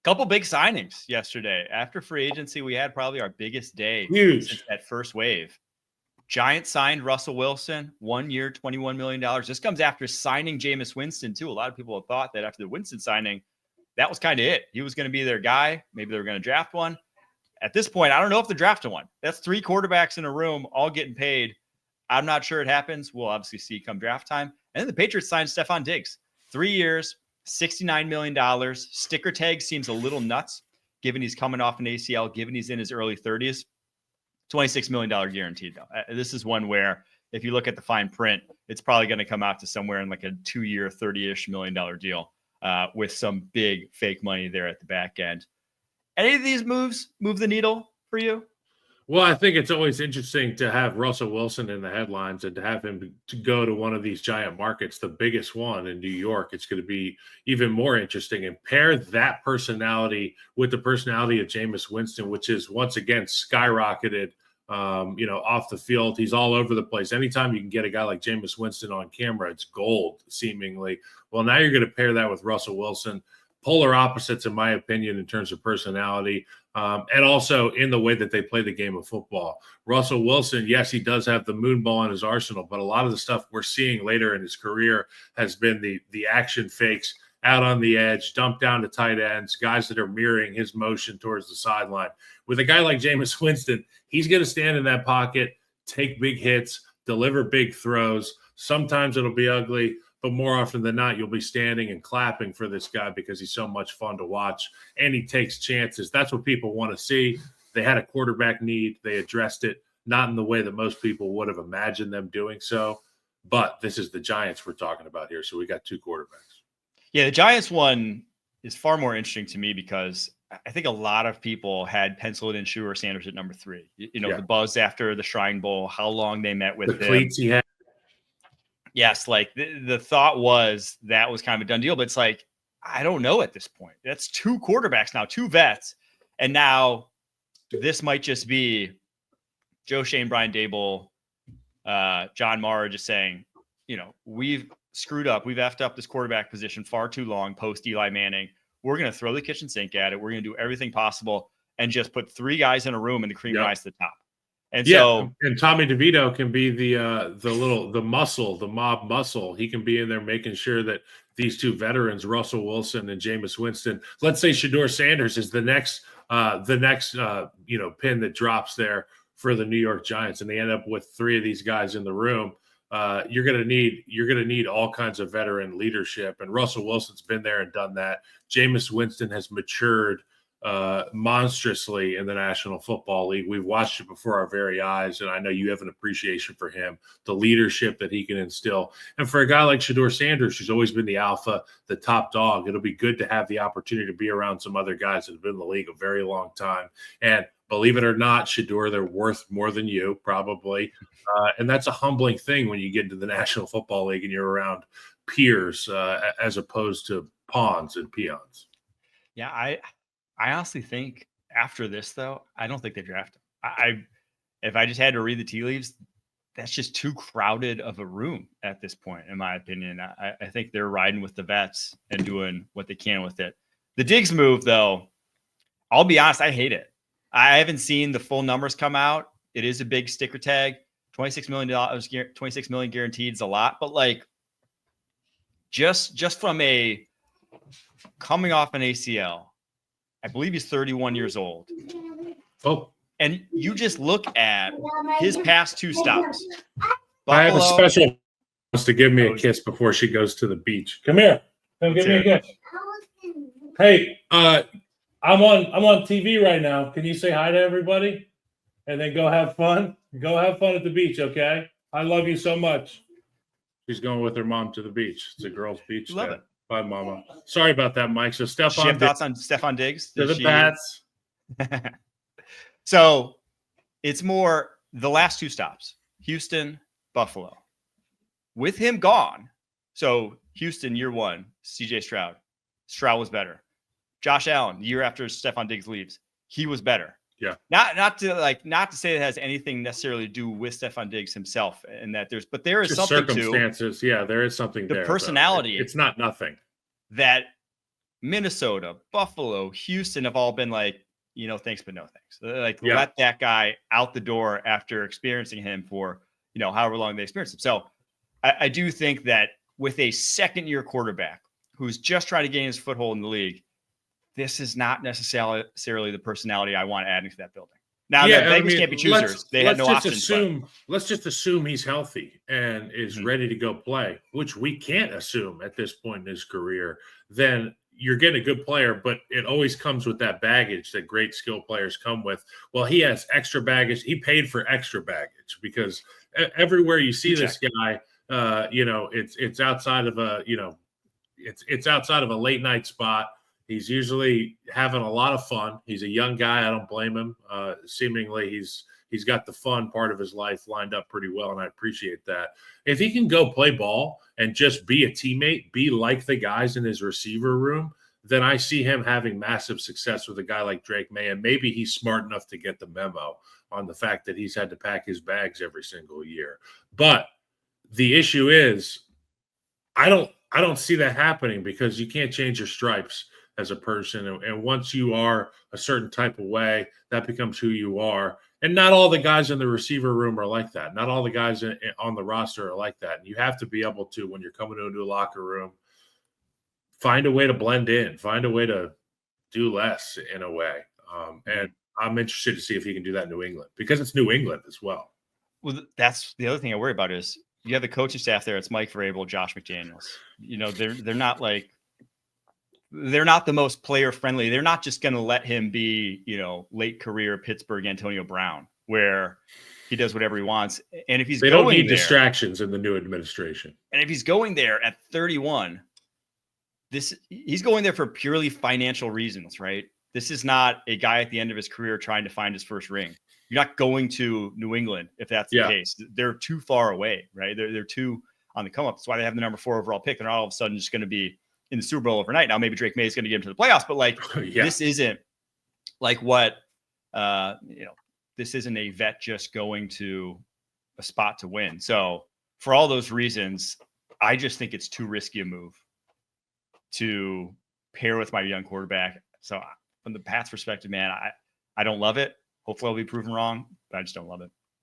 Couple big signings yesterday. After free agency, we had probably our biggest day since that first wave. Giants signed Russell Wilson, 1 year, $21 million. This comes after signing Jameis Winston, too. A lot of people have thought that after the Winston signing, that was kind of it. He was going to be their guy. Maybe they were going to draft one. At this point, I don't know if they're drafting one. That's 3 quarterbacks in a room, all getting paid. I'm not sure it happens. We'll obviously see come draft time. And then the Patriots signed Stephon Diggs. 3 years, $69 million. Sticker tag seems a little nuts, given he's coming off an ACL, given he's in his early 30s. $26 million guaranteed, though. This is one where, if you look at the fine print, it's probably going to come out to somewhere in like a 2-year, $30-ish million deal with some big fake money there at the back end. Any of these moves move the needle for you? Well, I think it's always interesting to have Russell Wilson in the headlines and to have him to go to one of these giant markets, the biggest one in New York. It's going to be even more interesting, and pair that personality with the personality of Jameis Winston, which is once again skyrocketed, off the field. He's all over the place. Anytime you can get a guy like Jameis Winston on camera, it's gold seemingly. Well, now you're going to pair that with Russell Wilson. Polar opposites, in my opinion, in terms of personality, and also in the way that they play the game of football. Russell Wilson, yes, he does have the moon ball in his arsenal, but a lot of the stuff we're seeing later in his career has been the action fakes out on the edge, dump down to tight ends, guys that are mirroring his motion towards the sideline. With a guy like Jameis Winston, he's going to stand in that pocket, take big hits, deliver big throws. Sometimes it'll be ugly, but more often than not, you'll be standing and clapping for this guy because he's so much fun to watch, and he takes chances. That's what people want to see. They had a quarterback need. They addressed it, not in the way that most people would have imagined them doing so, but this is the Giants we're talking about here, so we got 2 quarterbacks. Yeah, the Giants one is far more interesting to me because I think a lot of people had penciled in Shedeur Sanders at number 3. The buzz after the Shrine Bowl, how long they met with the cleats he had. Yes, like the thought was that was kind of a done deal, but it's like, I don't know at this point. That's 2 quarterbacks now, 2 vets. And now this might just be Joe Shane, Brian Dable, John Mara just saying, we've screwed up. We've effed up this quarterback position far too long post Eli Manning. We're going to throw the kitchen sink at it. We're going to do everything possible and just put 3 guys in a room and the cream rise to the top. And so, and Tommy DeVito can be the mob muscle. He can be in there making sure that these 2 veterans, Russell Wilson and Jameis Winston, let's say Shedeur Sanders is the next pin that drops there for the New York Giants, and they end up with 3 of these guys in the room. You're gonna need all kinds of veteran leadership, and Russell Wilson's been there and done that. Jameis Winston has matured monstrously in the National Football League. We've watched it before our very eyes, and I know you have an appreciation for him, the leadership that he can instill. And for a guy like Shedeur Sanders, who's always been the alpha, the top dog, it'll be good to have the opportunity to be around some other guys that have been in the league a very long time. And believe it or not, Shedeur, they're worth more than you, probably. And that's a humbling thing when you get into the National Football League and you're around peers as opposed to pawns and peons. Yeah, I honestly think after this, though, I don't think they draft him. If I just had to read the tea leaves, that's just too crowded of a room at this point, in my opinion. I think they're riding with the vets and doing what they can with it. The Diggs move, though, I'll be honest, I hate it. I haven't seen the full numbers come out. It is a big sticker tag. $26 million guaranteed is a lot, but like just from a coming off an ACL, I believe he's 31 years old. Oh, and you just look at his past 2 stops. Buffalo, I have a special wants to give me a kiss before she goes to the beach. Come here. Come give me a kiss. Hey, I'm on TV right now. Can you say hi to everybody? And then go have fun. Go have fun at the beach, okay? I love you so much. She's going with her mom to the beach. It's a girls' beach. Love it. Bye, Mama. Sorry about that, Mike. So Stephon, she have thoughts on Stephon Diggs? To the Pats. So it's more the last 2 stops: Houston, Buffalo. With him gone, so Houston year 1, C.J. Stroud. Stroud was better. Josh Allen, the year after Stephon Diggs leaves, he was better. Yeah. Not to say it has anything necessarily to do with Stephon Diggs himself, and that there is just something circumstances. Yeah, there is something the there. Personality. It's not nothing. That Minnesota, Buffalo, Houston have all been like, thanks, but no thanks. Like, Yeah. let that guy out the door after experiencing him for, however long they experienced him. So I do think that with a second-year quarterback who's just trying to gain his foothold in the league, this is not necessarily the personality I want adding to that building. Now, the Bengals can't be choosers. They had no options. Let's just assume he's healthy and is ready to go play, which we can't assume at this point in his career. Then you're getting a good player, but it always comes with that baggage that great skill players come with. Well, he has extra baggage. He paid for extra baggage because everywhere you see this guy, it's outside of it's outside of a late night spot. He's usually having a lot of fun. He's a young guy. I don't blame him. Seemingly, he's got the fun part of his life lined up pretty well, and I appreciate that. If he can go play ball and just be a teammate, be like the guys in his receiver room, then I see him having massive success with a guy like Drake May, and maybe he's smart enough to get the memo on the fact that he's had to pack his bags every single year. But the issue is, I don't see that happening because you can't change your stripes as a person. And once you are a certain type of way, that becomes who you are. And not all the guys in the receiver room are like that. Not all the guys on the roster are like that. And you have to be able to, when you're coming into a locker room, find a way to blend in, find a way to do less in a way. And I'm interested to see if he can do that in New England because it's New England as well. Well, that's the other thing I worry about is you have the coaching staff there. It's Mike Vrabel, Josh McDaniels. They're not like, they're not the most player friendly. They're not just going to let him be, late career Pittsburgh Antonio Brown, where he does whatever he wants. And if they don't need distractions in the new administration. And if he's going there at 31, he's going there for purely financial reasons, right? This is not a guy at the end of his career trying to find his first ring. You're not going to New England if that's the case. They're too far away, right? They're too on the come up. That's why they have the number 4 overall pick. They're not all of a sudden just going to be in the Super Bowl overnight. Now, maybe Drake May is going to get him to the playoffs, but this isn't like what, this isn't a vet just going to a spot to win. So for all those reasons, I just think it's too risky a move to pair with my young quarterback. So from the Pats perspective, man, I don't love it. Hopefully I'll be proven wrong, but I just don't love it.